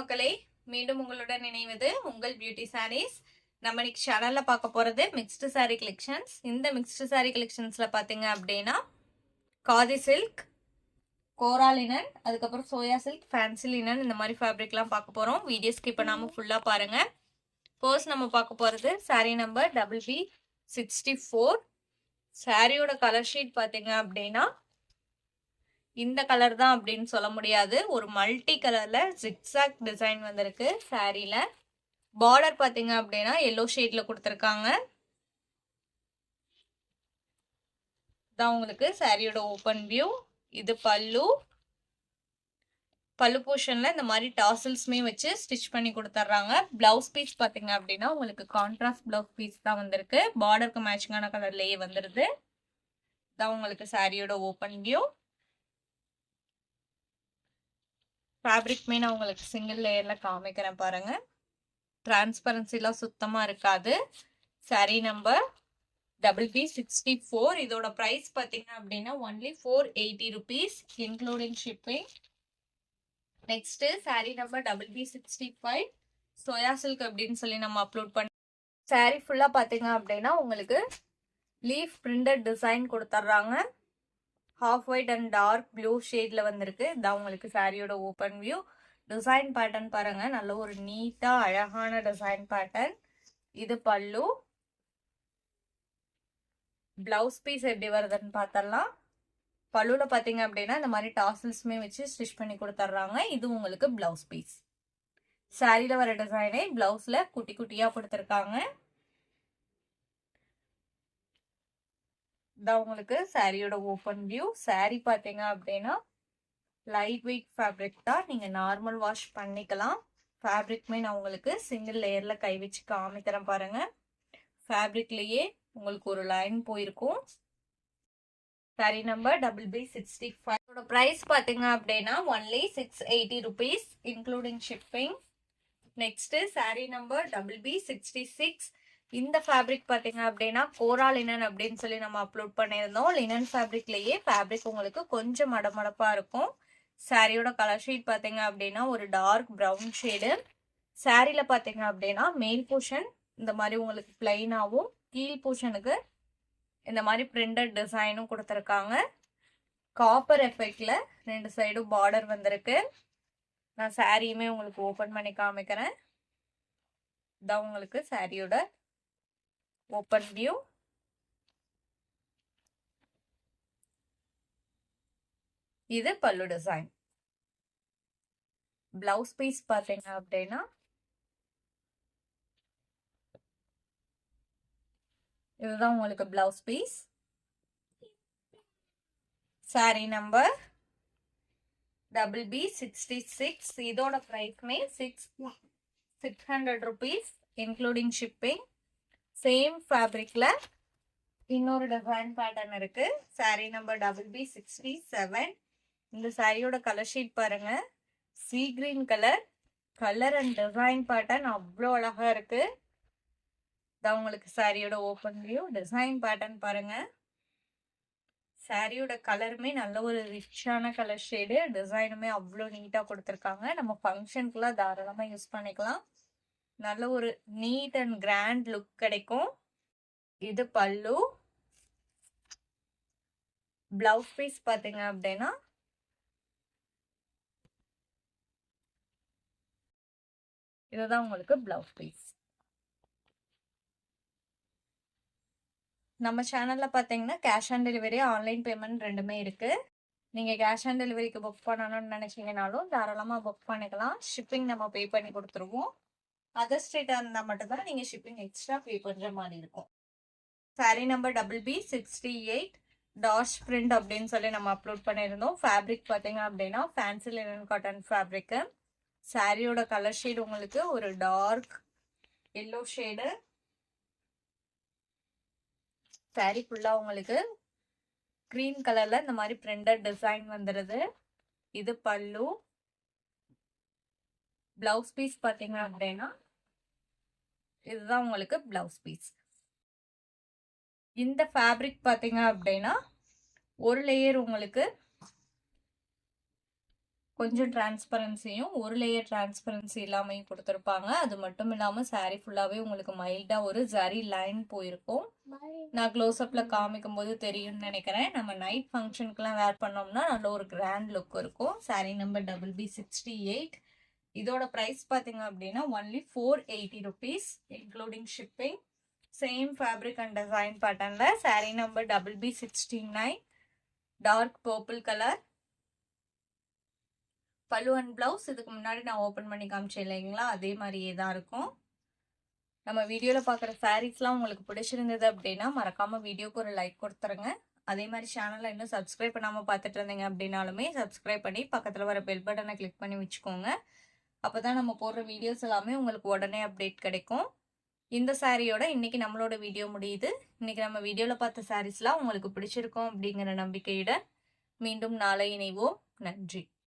மக்களே, மீண்டும் உங்களுடன் இணைவது உங்கள் பியூட்டி சாரீஸ். நம்ம இன்னைக்கு சேனல்ல பார்க்க போறது மிக்ஸ்டு சாரீ கலெக்ஷன்ஸ். இந்த மிக்ஸ்டு சாரீ கலெக்ஷன்ஸ்ல பாத்தீங்க அப்படின்னா காதி சில்க், கோரா லினன், அதுக்கப்புறம் சோயா சில்க், ஃபேன்சி லினன் இந்த மாதிரி ஃபேப்ரிக்லாம் பார்க்க போறோம். வீடியோ ஸ்கிப் பண்ணாம ஃபுல்லா பாருங்க. ஃபர்ஸ்ட் நம்ம பார்க்க போறது சாரீ நம்பர் BB64. சாரியோட கலர் ஷீட் பாத்தீங்க அப்படின்னா இந்த கலர் தான் அப்படின்னு சொல்ல முடியாது. ஒரு மல்டி கலர்ல ஜிக்ஸாக் டிசைன் வந்திருக்கு சாரீல. பார்டர் பாத்தீங்க அப்படின்னா எல்லோ ஷேட்ல கொடுத்துருக்காங்க. தான் உங்களுக்கு சாரியோட ஓபன் வியூ. இது பல்லு போர்ஷன்ல இந்த மாதிரி டாசல்ஸ்மே வச்சு ஸ்டிச் பண்ணி கொடுத்துட்றாங்க. பிளவுஸ் பீஸ் பாத்தீங்க அப்படின்னா உங்களுக்கு கான்ட்ராஸ்ட் பிளவுஸ் பீஸ் தான் வந்திருக்கு. பார்டருக்கு மேட்சிங்கான கலர்லயே வந்துருது. தான் உங்களுக்கு சாரியோட ஓபன் வியூ. ஃபேப்ரிக்மே நான் உங்களுக்கு சிங்கிள் லேயர்ல காமிக்கிறேன் பாருங்க. டிரான்ஸ்பரன்சிலாம் சுத்தமா இருக்காது. Sari number BB64. இதோட பிரைஸ் பாத்தீங்க அப்படின்னா only 480 rupees including shipping. Next sari number BB65 soya silk அப்படின்னு சொல்லி நம்ம அப்லோட் பண்ணி சாரீ ஃபுல்லா பாத்தீங்க அப்படின்னா உங்களுக்கு லீஃப் பிரிண்டட் டிசைன் கொடுத்துட்றாங்க. Half white and dark blue ஷேட்ல வந்திருக்கு. இதான் உங்களுக்கு சாரியோட ஓப்பன் வியூ. டிசைன் பேட்டர்ன் பாருங்க, நல்ல ஒரு நீட்டா அழகான டிசைன் பேட்டர்ன். இது பல்லு. பிளவுஸ் பீஸ் எப்படி வருதுன்னு பார்த்தரலாம். பல்லுல பாத்தீங்க அப்படின்னா இந்த மாதிரி டாசல்ஸ்மே வச்சு ஸ்டிச் பண்ணி கொடுத்துட்றாங்க. இது உங்களுக்கு பிளவுஸ் பீஸ். சாரியில வர டிசைனே பிளவுஸ்ல குட்டி குட்டியா கொடுத்துருக்காங்க. இதான் உங்களுக்கு சாரியோட ஓப்பன் வியூ. சாரி பாத்தீங்க அப்படின்னா லைட் வெயிட் ஃபேப்ரிக் தான். நீங்க நார்மல் வாஷ் பண்ணிக்கலாம். ஃபேப்ரிக்மே நான் உங்களுக்கு சிங்கிள் லேயர்ல கை வச்சு காமிக்கிறேன் பாருங்க. ஃபேப்ரிக்லயே உங்களுக்கு ஒரு லைன் போயிருக்கும். Sorry number BB65. பிரைஸ் பாத்தீங்க அப்படின்னா only 680 rupees including shipping. Next sorry number BB66. இந்த ஃபேப்ரிக் பாத்தீங்க அப்படின்னா கோரா லினன் அப்படின்னு சொல்லி நம்ம அப்லோட் பண்ணியிருந்தோம். லினன் ஃபேப்ரிக்லயே ஃபேப்ரிக் உங்களுக்கு கொஞ்சம் மடமடப்பா இருக்கும். சாரியோட கலர் ஷீட் பாத்தீங்க அப்படின்னா ஒரு டார்க் ப்ரௌன் ஷேடு. சாரியில பாத்தீங்க அப்படின்னா மேல் போர்ஷன் இந்த மாதிரி உங்களுக்கு பிளைனாவும், கீழ் போர்ஷனுக்கு இந்த மாதிரி பிரிண்டட் டிசைனும் கொடுத்துருக்காங்க. காப்பர் எஃபெக்ட்ல ரெண்டு சைடும் பார்டர் வந்திருக்கு. நான் சாரியுமே உங்களுக்கு ஓபன் பண்ணி காமிக்கிறேன். இதான் உங்களுக்கு சாரியோட ஓப்பன் வியூ. இது பல்லு டிசைன். பிளவுஸ் பீஸ் பாத்தீங்க அப்படின்னா இதுதான் உங்களுக்கு blouse piece. Sorry number BB66. இதோட பிரைஸ்மே 600 rupees இன்க்ளூடிங் ஷிப்பிங். சேம் ஃபேப்ரிக்ல இன்னொரு டிசைன் பேட்டர்ன் இருக்கு. Sari number BB67. இந்த சாரியோட கலர் ஷீட் பாருங்க, sea green colour. Colour and design pattern அவ்வளோ அழகா இருக்கு. இதான் உங்களுக்கு சாரியோட ஓப்பன் வியூ. டிசைன் பேட்டர்ன் பாருங்க. சாரியோட கலருமே நல்ல ஒரு ரிச்சான கலர் ஷேடு. டிசைனுமே அவ்வளோ நீட்டா கொடுத்துருக்காங்க. நம்ம ஃபங்க்ஷனுக்குலாம் தாராளமா யூஸ் பண்ணிக்கலாம். நல்ல ஒரு நீட் அண்ட் கிராண்ட் லுக் கிடைக்கும். இது பல்லு. பிளவுஸ் பீஸ் பாத்தீங்க அப்படின்னா இதுதான் உங்களுக்கு பிளவுஸ் பீஸ். நம்ம சேனல்ல பாத்தீங்கன்னா cash on delivery, online payment ரெண்டுமே இருக்கு. நீங்க கேஷ் ஆன் டெலிவரிக்கு புக் பண்ணணும்னு நினைச்சீங்கனாலும் தாராளமா புக் பண்ணிக்கலாம். ஷிப்பிங் நம்ம பே பண்ணி கொடுத்துருவோம். அதர் ஸ்டேட்டா இருந்தா மட்டும்தான் நீங்க ஷிப்பிங் எக்ஸ்ட்ரா பே பண்ற மாதிரி இருக்கும். Sorry number BB68 dash print அப்படின்னு சொல்லி நம்ம அப்லோட் பண்ணியிருந்தோம். ஃபேப்ரிக் பாத்தீங்க அப்படின்னா ஃபேன்சி லினன் காட்டன் ஃபேப்ரிக். சாரியோட கலர் ஷேட் உங்களுக்கு ஒரு டார்க் எல்லோ ஷேடு. சாரி ஃபுல்லா உங்களுக்கு கிரீன் கலர்ல இந்த மாதிரி பிரிண்டட் டிசைன் வந்துருது. இது பல்லு. பிளவுஸ் பீஸ் பாத்தீங்க அப்படின்னா இதுதான் உங்களுக்கு பிளவுஸ் பீஸ். இந்த ஃபேப்ரிக் பாத்தீங்க அப்படின்னா ஒரு லேயர் உங்களுக்கு கொஞ்சம் டிரான்ஸ்பரன்சியும் ஒரு லேயர் டிரான்ஸ்பரன்சி இல்லாமையும் கொடுத்துருப்பாங்க. அது மட்டும் இல்லாமல் saree ஃபுல்லாகவே உங்களுக்கு மைல்டாக ஒரு ஜரி லைன் போயிருக்கும். நான் க்ளோஸ்அப்பில் காமிக்கும் போது தெரியும்னு நினைக்கிறேன். நம்ம நைட் ஃபங்க்ஷனுக்குலாம் வேர் பண்ணோம்னா நல்ல ஒரு கிராண்ட் லுக் இருக்கும். saree number BB68. இதோட ப்ரைஸ் பார்த்தீங்க அப்படின்னா only 480 rupees including shipping. Same fabric and design பேட்டர்னில் saree number BB69 dark purple colour. Pallu and blouse இதுக்கு முன்னாடி நான் ஓப்பன் பண்ணி காமிச்சேன் இல்லைங்களா, அதே மாதிரியே தான் இருக்கும். நம்ம வீடியோவில் பார்க்குற சாரீஸ்லாம் உங்களுக்கு பிடிச்சிருந்தது அப்படின்னா மறக்காமல் வீடியோக்கு ஒரு லைக் கொடுத்துருங்க. அதே மாதிரி சேனலில் இன்னும் சப்ஸ்கிரைப் பண்ணாமல் பார்த்துட்டு இருந்தீங்க அப்படின்னாலுமே சப்ஸ்கிரைப் பண்ணி பக்கத்தில் வர பெல் பட்டனை கிளிக் பண்ணி வச்சுக்கோங்க. அப்போ தான் நம்ம போடுற வீடியோஸ் எல்லாமே உங்களுக்கு உடனே அப்டேட் கிடைக்கும். இந்த சாரியோட இன்னைக்கு நம்மளோட வீடியோ முடியுது. இன்னைக்கு நம்ம வீடியோவில் பார்த்த சாரீஸ்லாம் உங்களுக்கு பிடிச்சிருக்கும் அப்படிங்கிற நம்பிக்கையுடன் மீண்டும் நாளை இணைவோம். நன்றி.